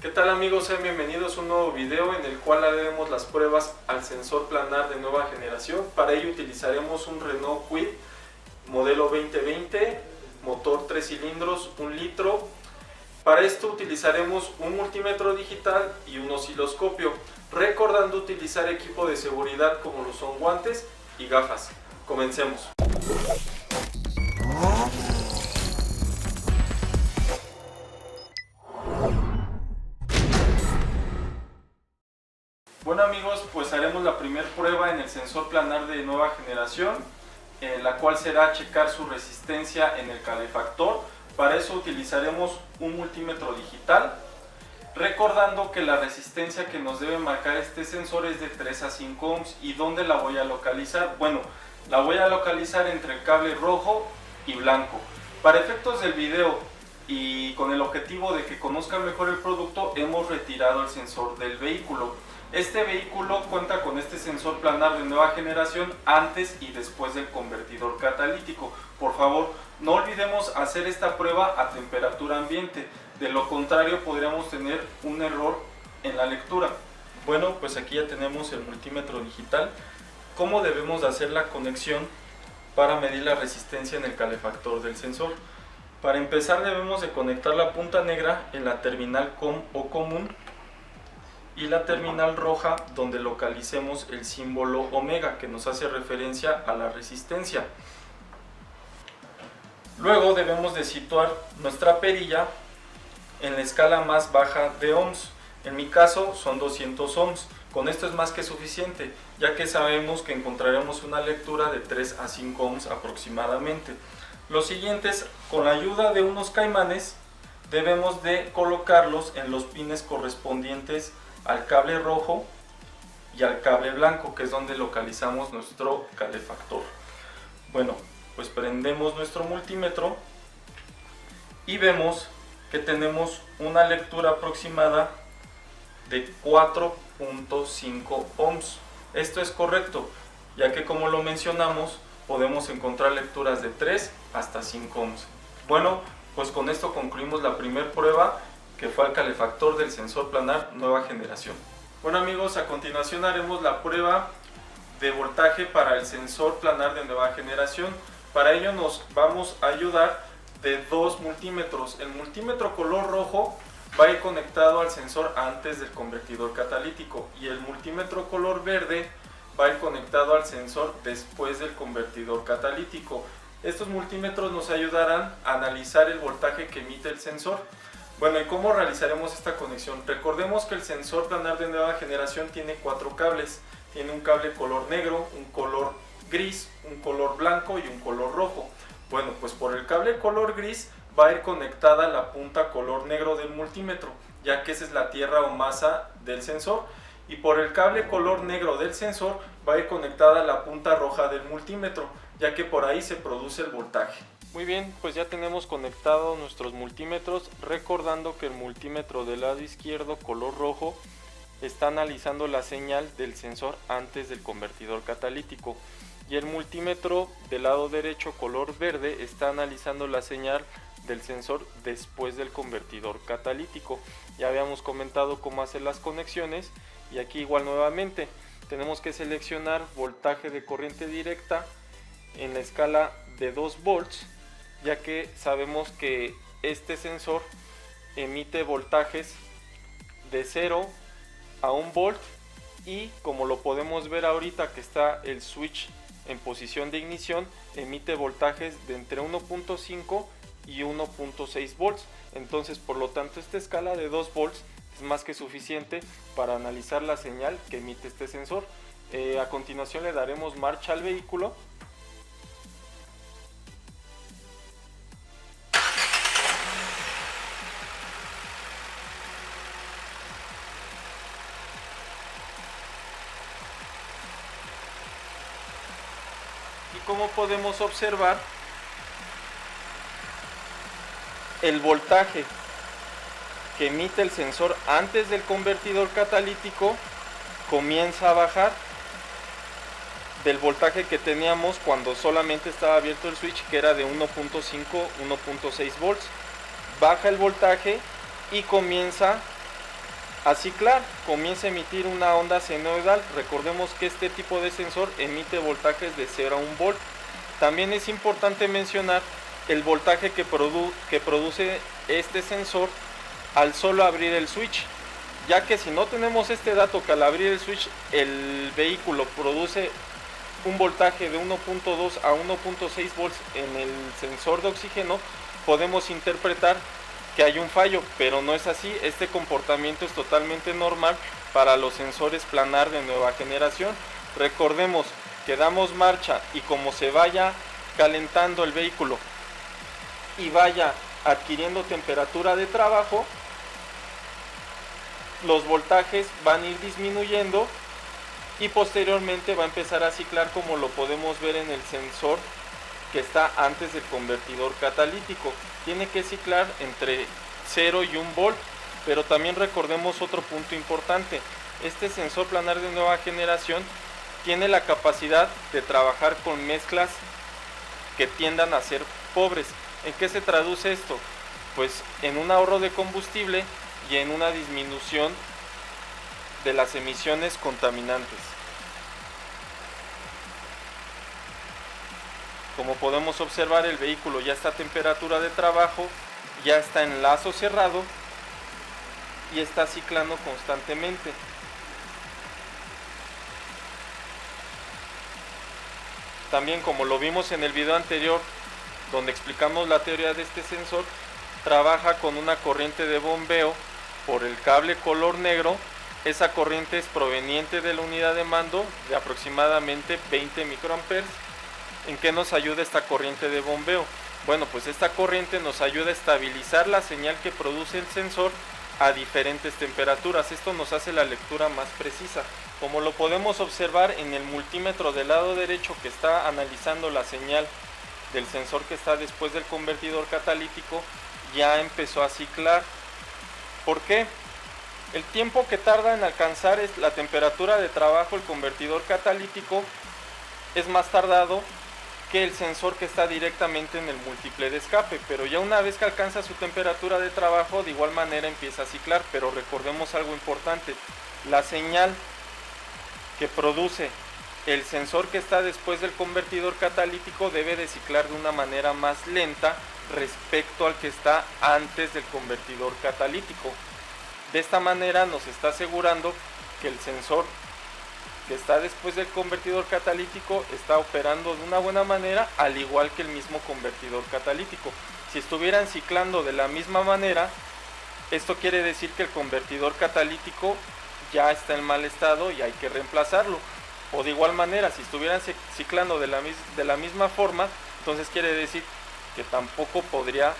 ¿Qué tal amigos? Sean bienvenidos a un nuevo video en el cual haremos las pruebas al sensor planar de nueva generación. Para ello utilizaremos un Renault Kwid modelo 2020, motor 3 cilindros, 1 litro. Para esto utilizaremos un multímetro digital y un osciloscopio, recordando utilizar equipo de seguridad como lo son guantes y gafas. Comencemos. Bueno amigos, pues haremos la primera prueba en el sensor planar de nueva generación, la cual será checar su resistencia en el calefactor. Para eso utilizaremos un multímetro digital, recordando que la resistencia que nos debe marcar este sensor es de 3 a 5 ohms. ¿Y dónde la voy a localizar? Bueno, la voy a localizar entre el cable rojo y blanco. Para efectos del video y con el objetivo de que conozcan mejor el producto, hemos retirado el sensor del vehículo. Este vehículo cuenta con este sensor planar de nueva generación antes y después del convertidor catalítico. Por favor, no olvidemos hacer esta prueba a temperatura ambiente, de lo contrario podríamos tener un error en la lectura. Bueno, pues aquí ya tenemos el multímetro digital. ¿Cómo debemos de hacer la conexión para medir la resistencia en el calefactor del sensor? Para empezar debemos de conectar la punta negra en la terminal COM o común y la terminal roja donde localicemos el símbolo omega, que nos hace referencia a la resistencia. Luego debemos de situar nuestra perilla en la escala más baja de ohms. En mi caso son 200 ohms. Con esto es más que suficiente, ya que sabemos que encontraremos una lectura de 3 a 5 ohms aproximadamente. Los siguientes, con la ayuda de unos caimanes, debemos de colocarlos en los pines correspondientes al cable rojo y al cable blanco, que es donde localizamos nuestro calefactor. Bueno, pues prendemos nuestro multímetro y vemos que tenemos una lectura aproximada de 4.5 ohms. Esto es correcto, ya que como lo mencionamos podemos encontrar lecturas de 3 hasta 5 ohms. Bueno, pues con esto concluimos la primera prueba, que fue el calefactor del sensor planar nueva generación. Bueno amigos, a continuación haremos la prueba de voltaje para el sensor planar de nueva generación. Para ello nos vamos a ayudar de dos multímetros. El multímetro color rojo va a ir conectado al sensor antes del convertidor catalítico y el multímetro color verde va a ir conectado al sensor después del convertidor catalítico. Estos multímetros nos ayudarán a analizar el voltaje que emite el sensor. Bueno, ¿y cómo realizaremos esta conexión? Recordemos que el sensor planar de nueva generación tiene 4 cables. Tiene un cable color negro, un color gris, un color blanco y un color rojo. Bueno, pues por el cable color gris va a ir conectada la punta color negro del multímetro, ya que esa es la tierra o masa del sensor. Y por el cable color negro del sensor va a ir conectada la punta roja del multímetro, ya que por ahí se produce el voltaje. Muy bien, pues ya tenemos conectados nuestros multímetros, recordando que el multímetro del lado izquierdo color rojo está analizando la señal del sensor antes del convertidor catalítico y el multímetro del lado derecho color verde está analizando la señal del sensor después del convertidor catalítico. Ya habíamos comentado cómo hacer las conexiones y aquí igual nuevamente tenemos que seleccionar voltaje de corriente directa en la escala de 2 volts, ya que sabemos que este sensor emite voltajes de 0 a 1 volt y como lo podemos ver ahorita que está el switch en posición de ignición, emite voltajes de entre 1.5 y 1.6 volts. Entonces por lo tanto esta escala de 2 volts es más que suficiente para analizar la señal que emite este sensor. A continuación le daremos marcha al vehículo. Y como podemos observar, el voltaje que emite el sensor antes del convertidor catalítico comienza a bajar del voltaje que teníamos cuando solamente estaba abierto el switch, que era de 1.5 1.6 volts. Baja el voltaje y comienza a ciclar, comienza a emitir una onda senoidal. Recordemos que este tipo de sensor emite voltajes de 0 a 1 volt. También es importante mencionar el voltaje que produce este sensor al solo abrir el switch, ya que si no tenemos este dato que al abrir el switch el vehículo produce un voltaje de 1.2 a 1.6 volts en el sensor de oxígeno, podemos interpretar que hay un fallo, pero no es así. Este comportamiento es totalmente normal para los sensores planar de nueva generación. Recordemos que damos marcha y como se vaya calentando el vehículo y vaya adquiriendo temperatura de trabajo, los voltajes van a ir disminuyendo y posteriormente va a empezar a ciclar, como lo podemos ver en el sensor que está antes del convertidor catalítico. Tiene que ciclar entre 0 y 1 volt, pero también recordemos otro punto importante. Este sensor planar de nueva generación tiene la capacidad de trabajar con mezclas que tiendan a ser pobres. ¿En qué se traduce esto? Pues en un ahorro de combustible y en una disminución de las emisiones contaminantes. Como podemos observar, el vehículo ya está a temperatura de trabajo, ya está en lazo cerrado y está ciclando constantemente. También, como lo vimos en el video anterior, donde explicamos la teoría de este sensor, trabaja con una corriente de bombeo por el cable color negro. Esa corriente es proveniente de la unidad de mando de aproximadamente 20 microamperes. ¿En qué nos ayuda esta corriente de bombeo? Bueno, pues esta corriente nos ayuda a estabilizar la señal que produce el sensor a diferentes temperaturas. Esto nos hace la lectura más precisa. Como lo podemos observar en el multímetro del lado derecho, que está analizando la señal del sensor que está después del convertidor catalítico, ya empezó a ciclar. ¿Por qué? El tiempo que tarda en alcanzar la temperatura de trabajo el convertidor catalítico es más tardado que el sensor que está directamente en el múltiple de escape, pero ya una vez que alcanza su temperatura de trabajo, de igual manera empieza a ciclar. Pero recordemos algo importante: la señal que produce el sensor que está después del convertidor catalítico debe de ciclar de una manera más lenta respecto al que está antes del convertidor catalítico. De esta manera nos está asegurando que el sensor que está después del convertidor catalítico está operando de una buena manera, al igual que el mismo convertidor catalítico. Si estuvieran ciclando de la misma manera, esto quiere decir que el convertidor catalítico ya está en mal estado y hay que reemplazarlo. O de igual manera, si estuvieran ciclando de la misma forma, entonces quiere decir que tampoco podría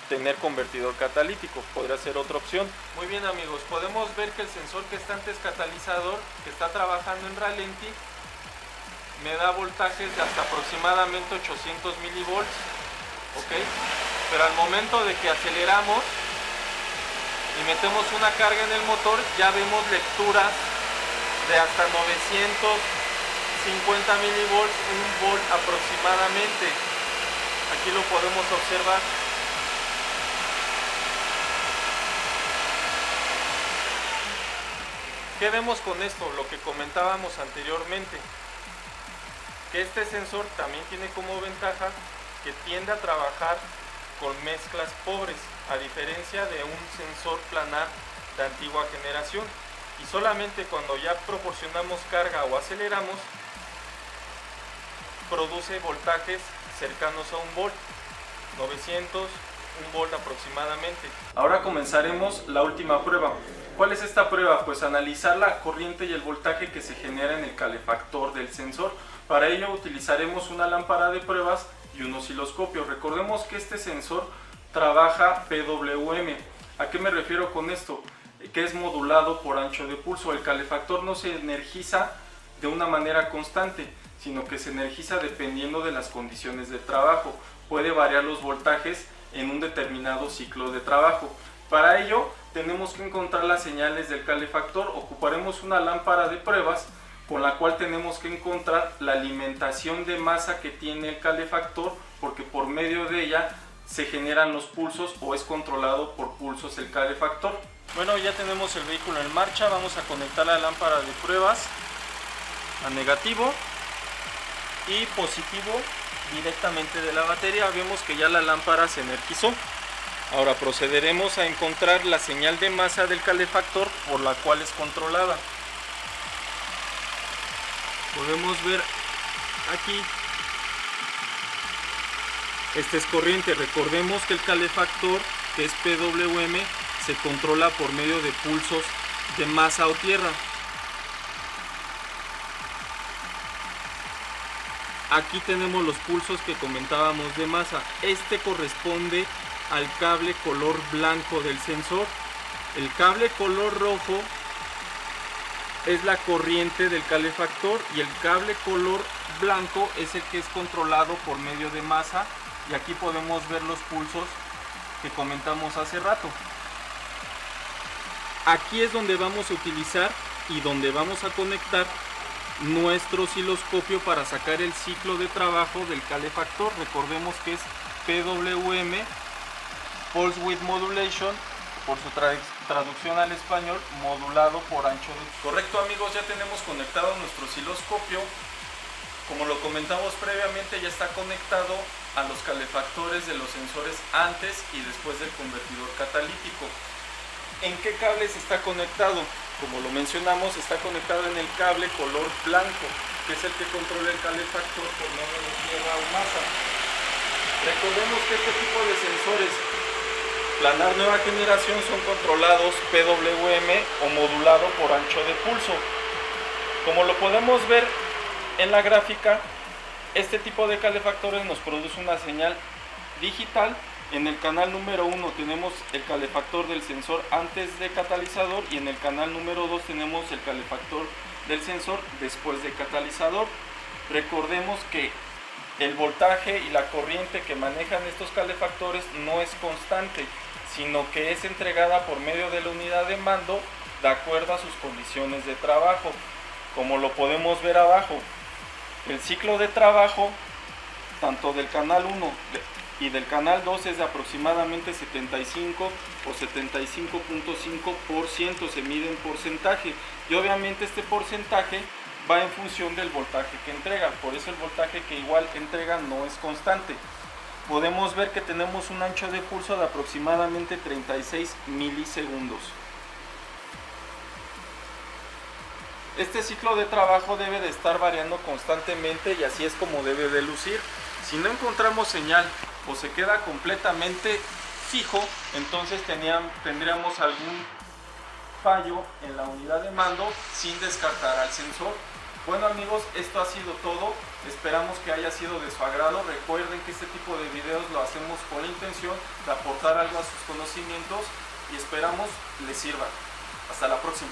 tener convertidor catalítico, podría ser otra opción. Muy bien, amigos, podemos ver que el sensor que está antes catalizador, que está trabajando en ralentí, me da voltajes de hasta aproximadamente 800 milivolts, ¿ok? Pero al momento de que aceleramos y metemos una carga en el motor, ya vemos lecturas de hasta 950 milivolts, 1 volt aproximadamente. Aquí lo podemos observar. ¿Qué vemos con esto? Lo que comentábamos anteriormente, que este sensor también tiene como ventaja que tiende a trabajar con mezclas pobres, a diferencia de un sensor planar de antigua generación. Y solamente cuando ya proporcionamos carga o aceleramos, produce voltajes cercanos a 1 volt, 900, 1 volt aproximadamente. Ahora comenzaremos la última prueba. ¿Cuál es esta prueba? Pues analizar la corriente y el voltaje que se genera en el calefactor del sensor. Para ello utilizaremos una lámpara de pruebas y un osciloscopio. Recordemos que este sensor trabaja PWM. ¿A qué me refiero con esto? Que es modulado por ancho de pulso. El calefactor no se energiza de una manera constante, sino que se energiza dependiendo de las condiciones de trabajo. Puede variar los voltajes en un determinado ciclo de trabajo. Para ello tenemos que encontrar las señales del calefactor. Ocuparemos una lámpara de pruebas con la cual tenemos que encontrar la alimentación de masa que tiene el calefactor, porque por medio de ella se generan los pulsos o es controlado por pulsos el calefactor. Bueno, ya tenemos el vehículo en marcha. Vamos a conectar la lámpara de pruebas a negativo y positivo directamente de la batería. Vemos que ya la lámpara se energizó. Ahora procederemos a encontrar la señal de masa del calefactor por la cual es controlada. Podemos ver aquí, esta es corriente. Recordemos que el calefactor, que es PWM, se controla por medio de pulsos de masa o tierra. Aquí tenemos los pulsos que comentábamos de masa. Este corresponde al cable color blanco del sensor. El cable color rojo es la corriente del calefactor y el cable color blanco es el que es controlado por medio de masa, y aquí podemos ver los pulsos que comentamos hace rato. Aquí es donde vamos a utilizar y donde vamos a conectar nuestro osciloscopio para sacar el ciclo de trabajo del calefactor. Recordemos que es PWM, Pulse Width Modulation, por su traducción al español, modulado por ancho de... Correcto, amigos, ya tenemos conectado nuestro osciloscopio. Como lo comentamos previamente, ya está conectado a los calefactores de los sensores antes y después del convertidor catalítico. ¿En qué cables está conectado? Como lo mencionamos, está conectado en el cable color blanco, que es el que controla el calefactor por medio de tierra o masa. Recordemos que este tipo de sensores planar nueva generación son controlados PWM o modulado por ancho de pulso. Como lo podemos ver en la gráfica, este tipo de calefactores nos produce una señal digital. En el canal número 1 tenemos el calefactor del sensor antes de catalizador, y en el canal número 2 tenemos el calefactor del sensor después de catalizador. Recordemos que el voltaje y la corriente que manejan estos calefactores no es constante, sino que es entregada por medio de la unidad de mando de acuerdo a sus condiciones de trabajo. Como lo podemos ver abajo, el ciclo de trabajo tanto del canal 1 y del canal 2 es de aproximadamente 75 o 75.5%, se mide en porcentaje, y obviamente este porcentaje va en función del voltaje que entrega. Por eso el voltaje que igual entrega no es constante. Podemos ver que tenemos un ancho de pulso de aproximadamente 36 milisegundos. Este ciclo de trabajo debe de estar variando constantemente, y así es como debe de lucir. Si no encontramos señal o se queda completamente fijo, entonces tendríamos algún fallo en la unidad de mando sin descartar al sensor. Bueno, amigos, esto ha sido todo. Esperamos que haya sido de su agrado. Recuerden que este tipo de videos lo hacemos con la intención de aportar algo a sus conocimientos y esperamos les sirva. Hasta la próxima.